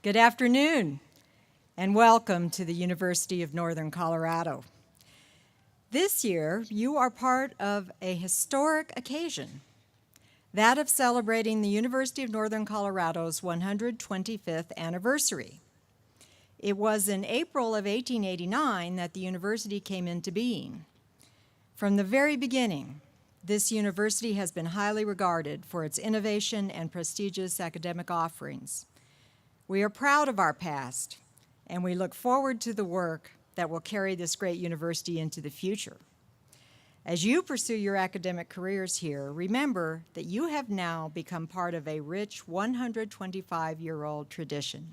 Good afternoon, and welcome to the University of Northern Colorado. This year, you are part of a historic occasion, that of celebrating the University of Northern Colorado's 125th anniversary. It was in April of 1889 that the university came into being. From the very beginning, this university has been highly regarded for its innovation and prestigious academic offerings. We are proud of our past, and we look forward to the work that will carry this great university into the future. As you pursue your academic careers here, remember that you have now become part of a rich 125-year-old tradition.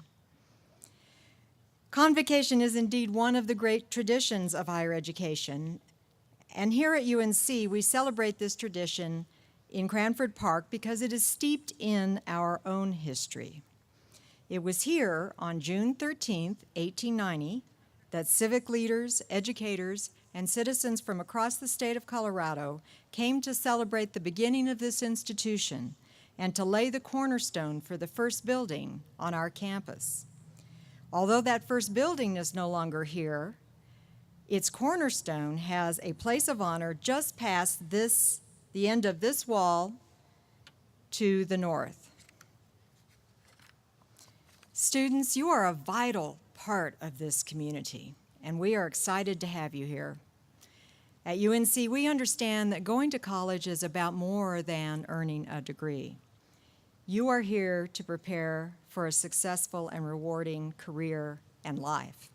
Convocation is indeed one of the great traditions of higher education, and here at UNC, we celebrate this tradition in Cranford Park because it is steeped in our own history. It was here on June 13, 1890, that civic leaders, educators, and citizens from across the state of Colorado came to celebrate the beginning of this institution and to lay the cornerstone for the first building on our campus. Although that first building is no longer here, its cornerstone has a place of honor just past the end of this wall to the north. Students, you are a vital part of this community, and we are excited to have you here. At UNC, we understand that going to college is about more than earning a degree. You are here to prepare for a successful and rewarding career and life.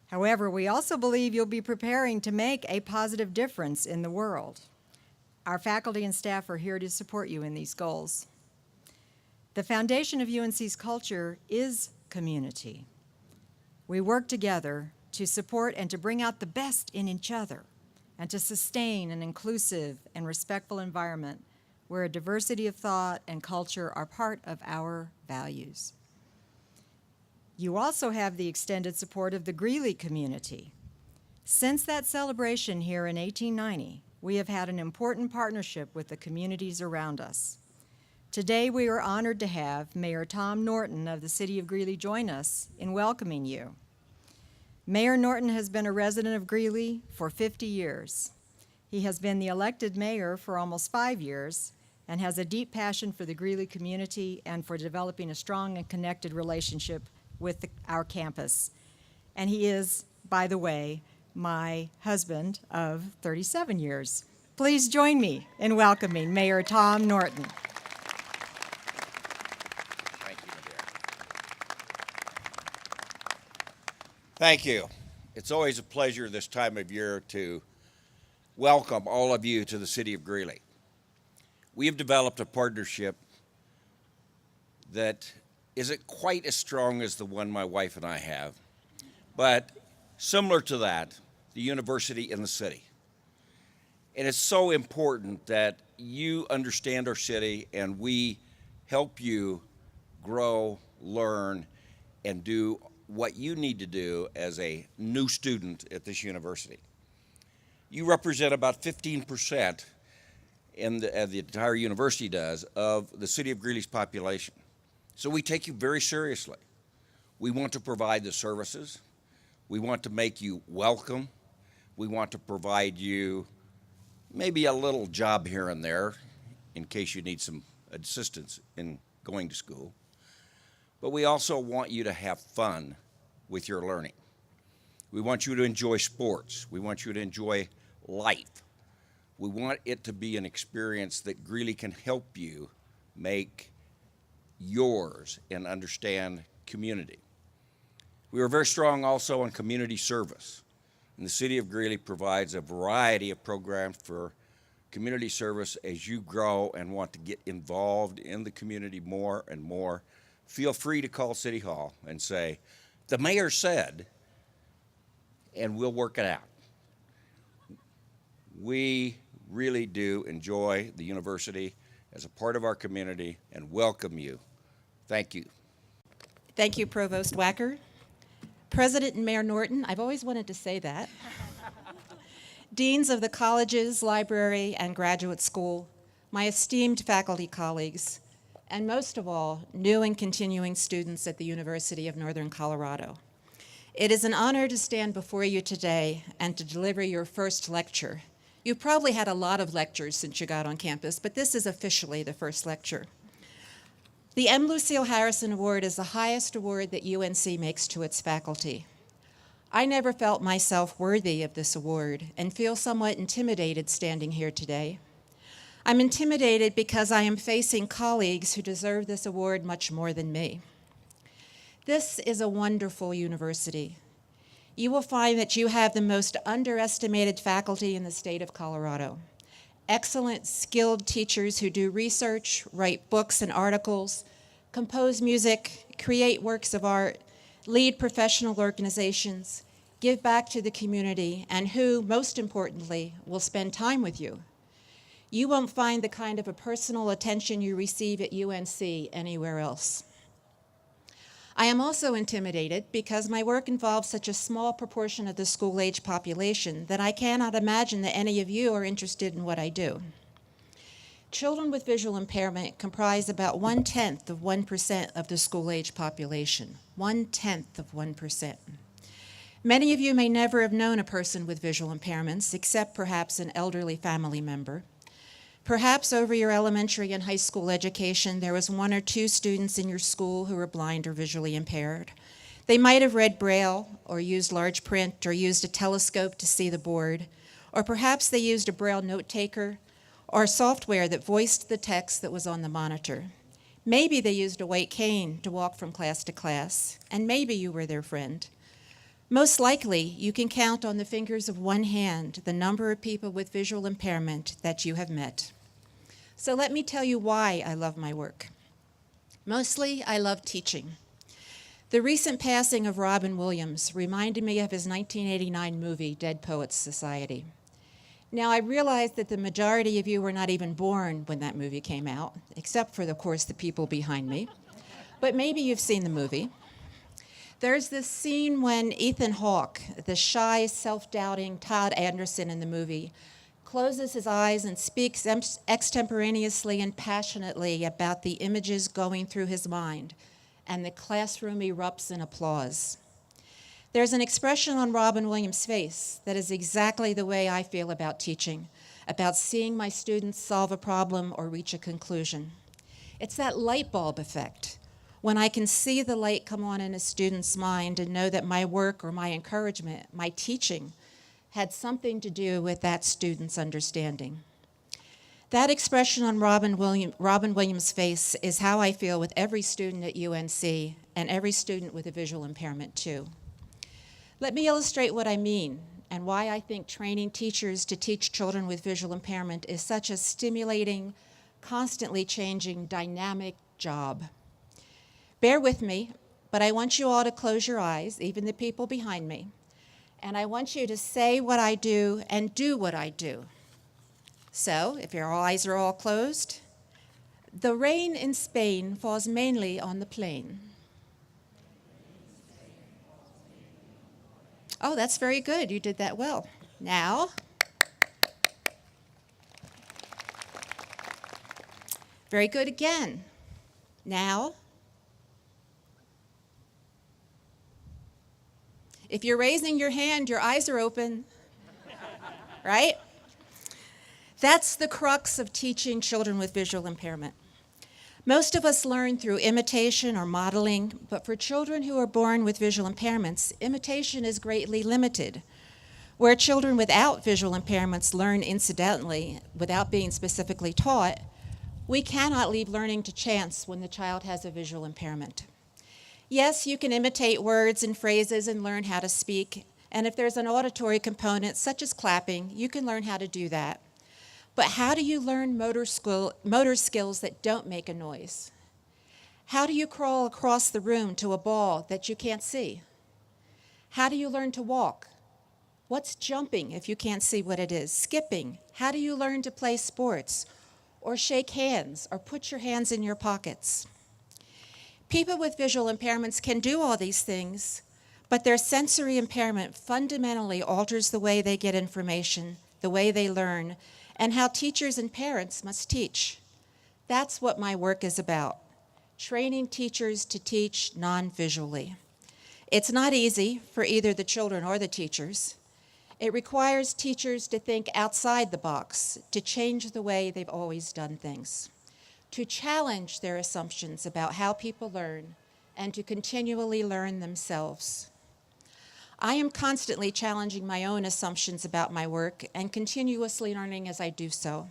However, we also believe you'll be preparing to make a positive difference in the world. Our faculty and staff are here to support you in these goals. The foundation of UNC's culture is community. We work together to support and to bring out the best in each other and to sustain an inclusive and respectful environment where a diversity of thought and culture are part of our values. You also have the extended support of the Greeley community. Since that celebration here in 1890, we have had an important partnership with the communities around us. Today, we are honored to have Mayor Tom Norton of the City of Greeley join us in welcoming you. Mayor Norton has been a resident of Greeley for 50 years. He has been the elected mayor for almost 5 years and has a deep passion for the Greeley community and for developing a strong and connected relationship with our campus. And he is, by the way, my husband of 37 years. Please join me in welcoming Mayor Tom Norton. Thank you. It's always a pleasure this time of year to welcome all of you to the City of Greeley. We have developed a partnership that isn't quite as strong as the one my wife and I have, but similar to that, the university and the city. And it's so important that you understand our city and we help you grow, learn, and do what you need to do as a new student at this university. You represent about 15% as the entire university does, of the City of Greeley's population. So we take you very seriously. We want to provide the services. We want to make you welcome. We want to provide you maybe a little job here and there in case you need some assistance in going to school. But we also want you to have fun with your learning. We want you to enjoy sports. We want you to enjoy life. We want it to be an experience that Greeley can help you make yours and understand community. We are very strong also on community service. And the City of Greeley provides a variety of programs for community service as you grow and want to get involved in the community more and more. Feel free to call City Hall and say, the mayor said, and we'll work it out. We really do enjoy the university as a part of our community and welcome you. Thank you. Thank you, Provost Wacker. President and Mayor Norton, I've always wanted to say that. Deans of the colleges, library, and graduate school, my esteemed faculty colleagues, and most of all, new and continuing students at the University of Northern Colorado. It is an honor to stand before you today and to deliver your first lecture. You've probably had a lot of lectures since you got on campus, but this is officially the first lecture. The M. Lucille Harrison Award is the highest award that UNC makes to its faculty. I never felt myself worthy of this award and feel somewhat intimidated standing here today. I'm intimidated because I am facing colleagues who deserve this award much more than me. This is a wonderful university. You will find that you have the most underestimated faculty in the state of Colorado. Excellent, skilled teachers who do research, write books and articles, compose music, create works of art, lead professional organizations, give back to the community, and who, most importantly, will spend time with you. You won't find the kind of a personal attention you receive at UNC anywhere else. I am also intimidated because my work involves such a small proportion of the school-age population that I cannot imagine that any of you are interested in what I do. Children with visual impairment comprise about 0.1% of the school-age population. 0.1%. Many of you may never have known a person with visual impairments, except perhaps an elderly family member. Perhaps over your elementary and high school education, there was 1 or 2 students in your school who were blind or visually impaired. They might have read Braille, or used large print, or used a telescope to see the board, or perhaps they used a Braille note taker, or software that voiced the text that was on the monitor. Maybe they used a white cane to walk from class to class, and maybe you were their friend. Most likely, you can count on the fingers of one hand the number of people with visual impairment that you have met. So let me tell you why I love my work. Mostly, I love teaching. The recent passing of Robin Williams reminded me of his 1989 movie, Dead Poets Society. Now, I realize that the majority of you were not even born when that movie came out, except for, of course, the people behind me. But maybe you've seen the movie. There's this scene when Ethan Hawke, the shy, self-doubting Todd Anderson in the movie, closes his eyes and speaks extemporaneously and passionately about the images going through his mind, and the classroom erupts in applause. There's an expression on Robin Williams' face that is exactly the way I feel about teaching, about seeing my students solve a problem or reach a conclusion. It's that light bulb effect, when I can see the light come on in a student's mind and know that my work or my encouragement, my teaching, had something to do with that student's understanding. That expression on Robin Williams' face is how I feel with every student at UNC and every student with a visual impairment too. Let me illustrate what I mean and why I think training teachers to teach children with visual impairment is such a stimulating, constantly changing, dynamic job. Bear with me, but I want you all to close your eyes, even the people behind me, and I want you to say what I do and do what I do. So, if your eyes are all closed, the rain in Spain falls mainly on the plain. Oh, that's very good. You did that well. Now, very good again. Now, if you're raising your hand, your eyes are open, right? That's the crux of teaching children with visual impairment. Most of us learn through imitation or modeling, but for children who are born with visual impairments, imitation is greatly limited. Where children without visual impairments learn incidentally, without being specifically taught, we cannot leave learning to chance when the child has a visual impairment. Yes, you can imitate words and phrases and learn how to speak, and if there's an auditory component, such as clapping, you can learn how to do that. But how do you learn motor skills that don't make a noise? How do you crawl across the room to a ball that you can't see? How do you learn to walk? What's jumping if you can't see what it is? Skipping. How do you learn to play sports? Or shake hands, or put your hands in your pockets? People with visual impairments can do all these things, but their sensory impairment fundamentally alters the way they get information, the way they learn, and how teachers and parents must teach. That's what my work is about. training teachers to teach non-visually. It's not easy for either the children or the teachers. It requires teachers to think outside the box, to change the way they've always done things, to challenge their assumptions about how people learn, and to continually learn themselves. I am constantly challenging my own assumptions about my work and continuously learning as I do so.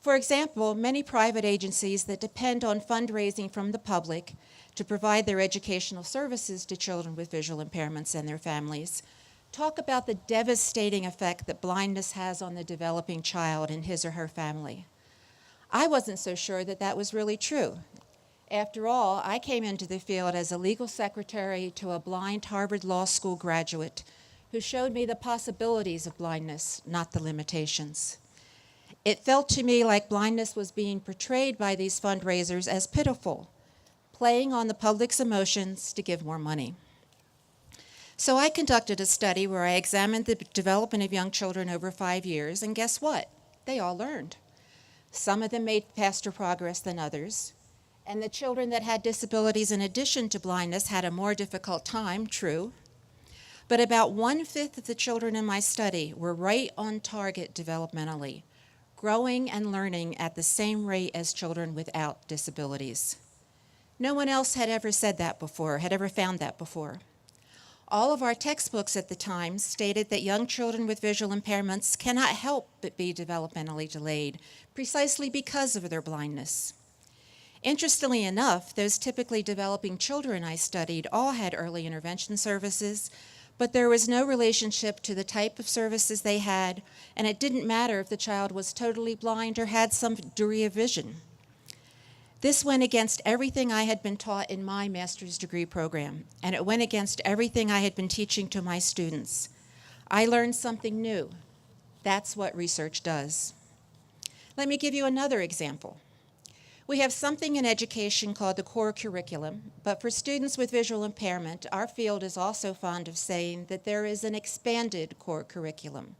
For example, many private agencies that depend on fundraising from the public to provide their educational services to children with visual impairments and their families talk about the devastating effect that blindness has on the developing child and his or her family. I wasn't so sure that that was really true. After all, I came into the field as a legal secretary to a blind Harvard Law School graduate who showed me the possibilities of blindness, not the limitations. It felt to me like blindness was being portrayed by these fundraisers as pitiful, playing on the public's emotions to give more money. So I conducted a study where I examined the development of young children over 5 years, and guess what? They all learned. Some of them made faster progress than others, and the children that had disabilities in addition to blindness had a more difficult time, true. But about 1/5 of the children in my study were right on target developmentally, growing and learning at the same rate as children without disabilities. No one else had ever said that before, had ever found that before. All of our textbooks at the time stated that young children with visual impairments cannot help but be developmentally delayed, precisely because of their blindness. Interestingly enough, those typically developing children I studied all had early intervention services, but there was no relationship to the type of services they had, and it didn't matter if the child was totally blind or had some degree of vision. This went against everything I had been taught in my master's degree program, and it went against everything I had been teaching to my students. I learned something new. That's what research does. Let me give you another example. We have something in education called the core curriculum, but for students with visual impairment, our field is also fond of saying that there is an expanded core curriculum.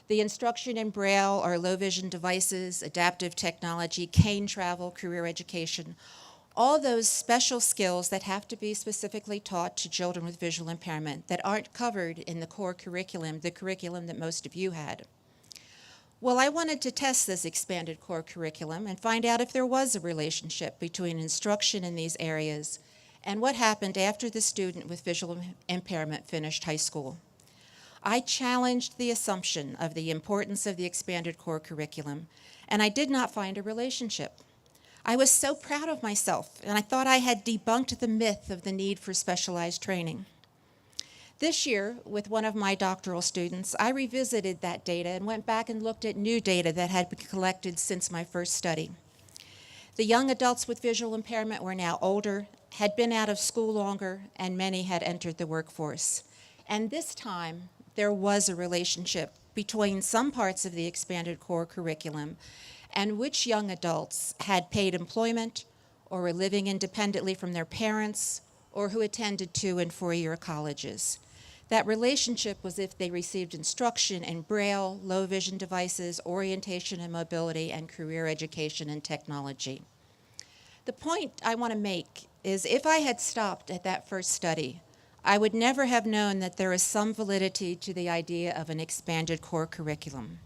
The instruction in Braille or low vision devices, adaptive technology, cane travel, career education, all those special skills that have to be specifically taught to children with visual impairment that aren't covered in the core curriculum, the curriculum that most of you had. Well, I wanted to test this expanded core curriculum and find out if there was a relationship between instruction in these areas and what happened after the student with visual impairment finished high school. I challenged the assumption of the importance of the expanded core curriculum, and I did not find a relationship. I was so proud of myself, and I thought I had debunked the myth of the need for specialized training. This year, with one of my doctoral students, I revisited that data and went back and looked at new data that had been collected since my first study. The young adults with visual impairment were now older, had been out of school longer, and many had entered the workforce. And this time, there was a relationship between some parts of the expanded core curriculum and which young adults had paid employment or were living independently from their parents or who attended 2- and 4-year colleges. That relationship was if they received instruction in Braille, low vision devices, orientation and mobility, and career education and technology. The point I want to make is if I had stopped at that first study, I would never have known that there is some validity to the idea of an expanded core curriculum.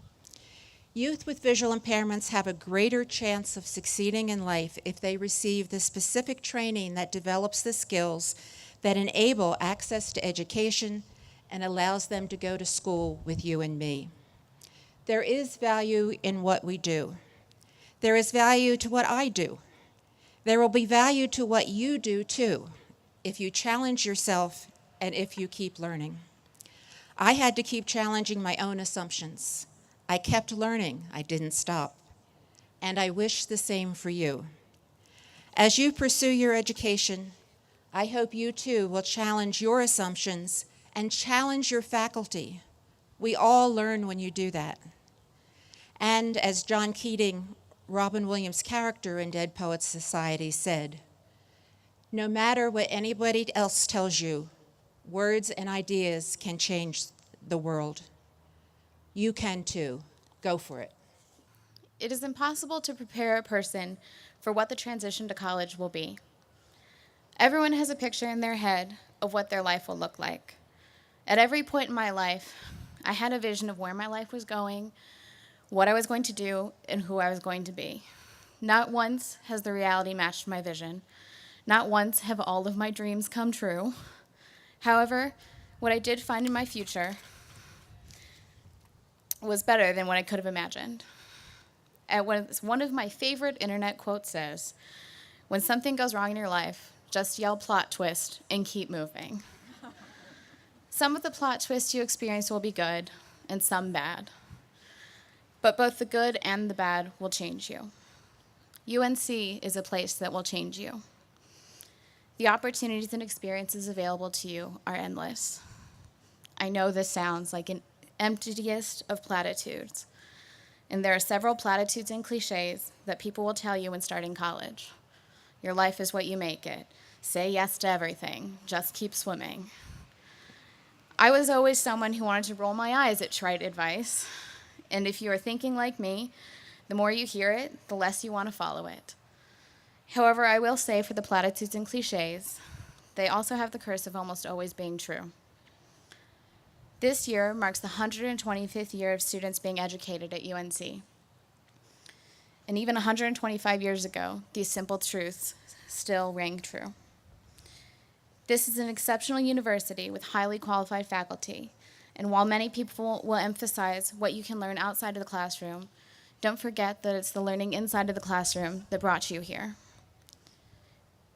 Youth with visual impairments have a greater chance of succeeding in life if they receive the specific training that develops the skills that enable access to education and allows them to go to school with you and me. There is value in what we do. There is value to what I do. There will be value to what you do too, if you challenge yourself and if you keep learning. I had to keep challenging my own assumptions. I kept learning, I didn't stop. And I wish the same for you. As you pursue your education, I hope you too will challenge your assumptions and challenge your faculty. We all learn when you do that. And as John Keating, Robin Williams' character in Dead Poets Society, said, no matter what anybody else tells you, words and ideas can change the world. You can too. Go for it. It is impossible to prepare a person for what the transition to college will be. Everyone has a picture in their head of what their life will look like. At every point in my life, I had a vision of where my life was going, what I was going to do, and who I was going to be. Not once has the reality matched my vision. Not once have all of my dreams come true. However, what I did find in my future was better than what I could have imagined. One of my favorite internet quotes says, "When something goes wrong in your life, just yell plot twist and keep moving." Some of the plot twists you experience will be good and some bad. But both the good and the bad will change you. UNC is a place that will change you. The opportunities and experiences available to you are endless. I know this sounds like an emptiest of platitudes, and there are several platitudes and cliches that people will tell you when starting college. Your life is what you make it. Say yes to everything. Just keep swimming. I was always someone who wanted to roll my eyes at trite advice, and if you are thinking like me, the more you hear it, the less you want to follow it. However, I will say for the platitudes and cliches, they also have the curse of almost always being true. This year marks the 125th year of students being educated at UNC. And even 125 years ago, these simple truths still ring true. This is an exceptional university with highly qualified faculty, and while many people will emphasize what you can learn outside of the classroom, don't forget that it's the learning inside of the classroom that brought you here.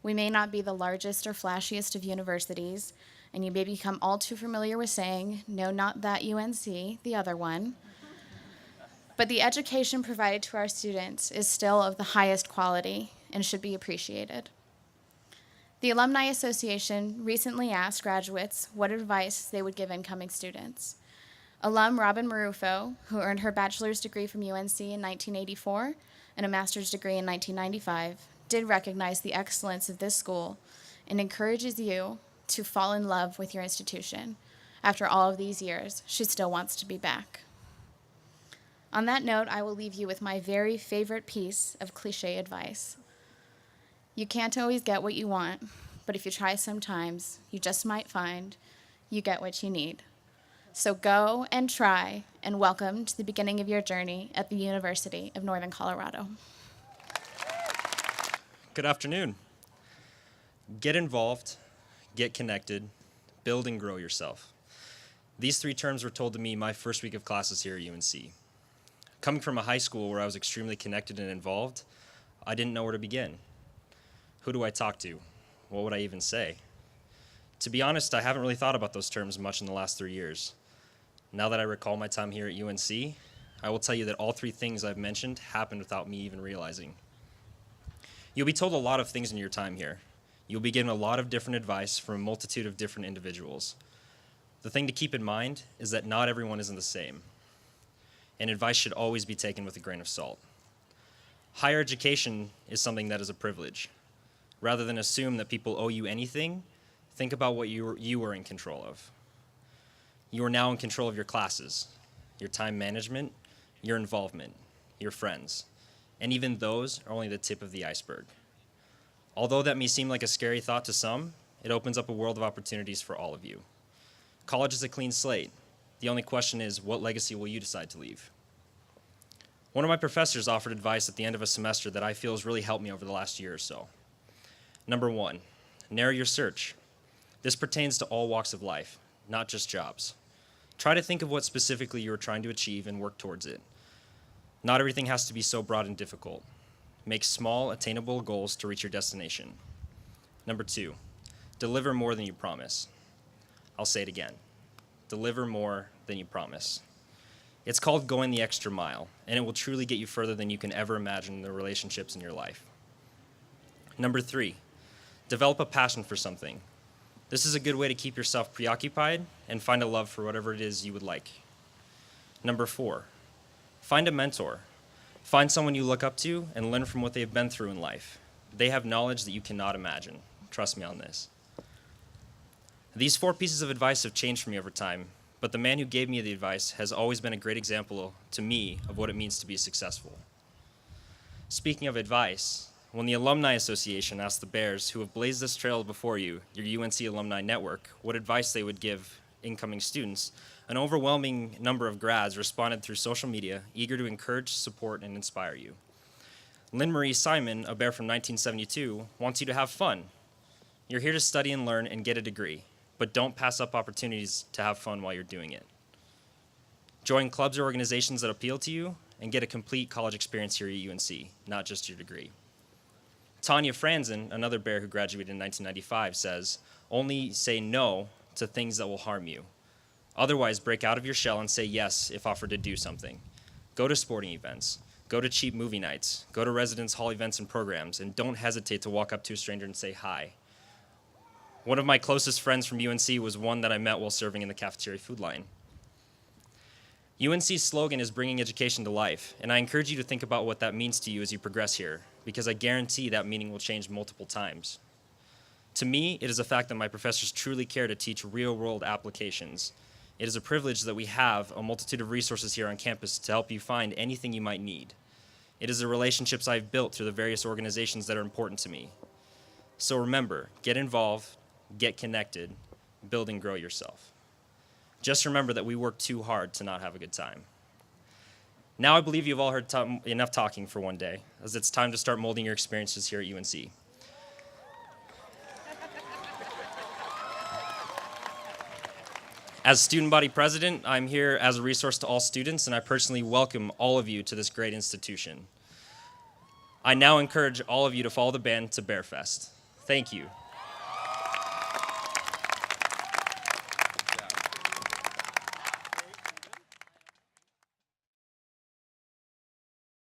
We may not be the largest or flashiest of universities, and you may become all too familiar with saying, "No, not that UNC, the other one." But the education provided to our students is still of the highest quality and should be appreciated. The Alumni Association recently asked graduates what advice they would give incoming students. Alum Robin Marufo, who earned her bachelor's degree from UNC in 1984 and a master's degree in 1995, did recognize the excellence of this school and encourages you to fall in love with your institution. After all of these years, she still wants to be back. On that note, I will leave you with my very favorite piece of cliche advice. You can't always get what you want, but if you try sometimes, you just might find you get what you need. So go and try, and welcome to the beginning of your journey at the University of Northern Colorado. Good afternoon. Get involved, get connected, build and grow yourself. These three terms were told to me my first week of classes here at UNC. Coming from a high school where I was extremely connected and involved, I didn't know where to begin. Who do I talk to? What would I even say? To be honest, I haven't really thought about those terms much in the last 3 years. Now that I recall my time here at UNC, I will tell you that all three things I've mentioned happened without me even realizing. You'll be told a lot of things in your time here. You'll be given a lot of different advice from a multitude of different individuals. The thing to keep in mind is that not everyone isn't the same, and advice should always be taken with a grain of salt. Higher education is something that is a privilege. Rather than assume that people owe you anything, think about what you are in control of. You are now in control of your classes, your time management, your involvement, your friends, and even those are only the tip of the iceberg. Although that may seem like a scary thought to some, it opens up a world of opportunities for all of you. College is a clean slate. The only question is, what legacy will you decide to leave? One of my professors offered advice at the end of a semester that I feel has really helped me over the last year or so. Number one, narrow your search. This pertains to all walks of life, not just jobs. Try to think of what specifically you are trying to achieve and work towards it. Not everything has to be so broad and difficult. Make small, attainable goals to reach your destination. Number two, deliver more than you promise. I'll say it again. Deliver more than you promise. It's called going the extra mile, and it will truly get you further than you can ever imagine in the relationships in your life. Number three, develop a passion for something. This is a good way to keep yourself preoccupied and find a love for whatever it is you would like. Number four, find a mentor. Find someone you look up to and learn from what they've been through in life. They have knowledge that you cannot imagine. Trust me on this. These four pieces of advice have changed for me over time, but the man who gave me the advice has always been a great example to me of what it means to be successful. speaking of advice, when the Alumni Association asked the Bears, who have blazed this trail before you, your UNC alumni network, what advice they would give incoming students, an overwhelming number of grads responded through social media, eager to encourage, support, and inspire you. Lynn Marie Simon, a Bear from 1972, wants you to have fun. You're here to study and learn and get a degree, but don't pass up opportunities to have fun while you're doing it. Join clubs or organizations that appeal to you and get a complete college experience here at UNC, not just your degree. Tanya Franzen, another Bear who graduated in 1995, says, only say no to things that will harm you. Otherwise, break out of your shell and say yes if offered to do something. Go to sporting events. Go to cheap movie nights. Go to residence hall events and programs, and don't hesitate to walk up to a stranger and say hi. One of my closest friends from UNC was one that I met while serving in the cafeteria food line. UNC's slogan is bringing education to life, and I encourage you to think about what that means to you as you progress here, because I guarantee that meaning will change multiple times. To me, it is a fact that my professors truly care to teach real-world applications. It is a privilege that we have a multitude of resources here on campus to help you find anything you might need. It is the relationships I've built through the various organizations that are important to me. So remember, get involved, get connected, build and grow yourself. Just remember that we work too hard to not have a good time. Now I believe you've all heard enough talking for one day, as it's time to start molding your experiences here at UNC. As student body president, I'm here as a resource to all students, and I personally welcome all of you to this great institution. I now encourage all of you to follow the band to Bearfest. Thank you.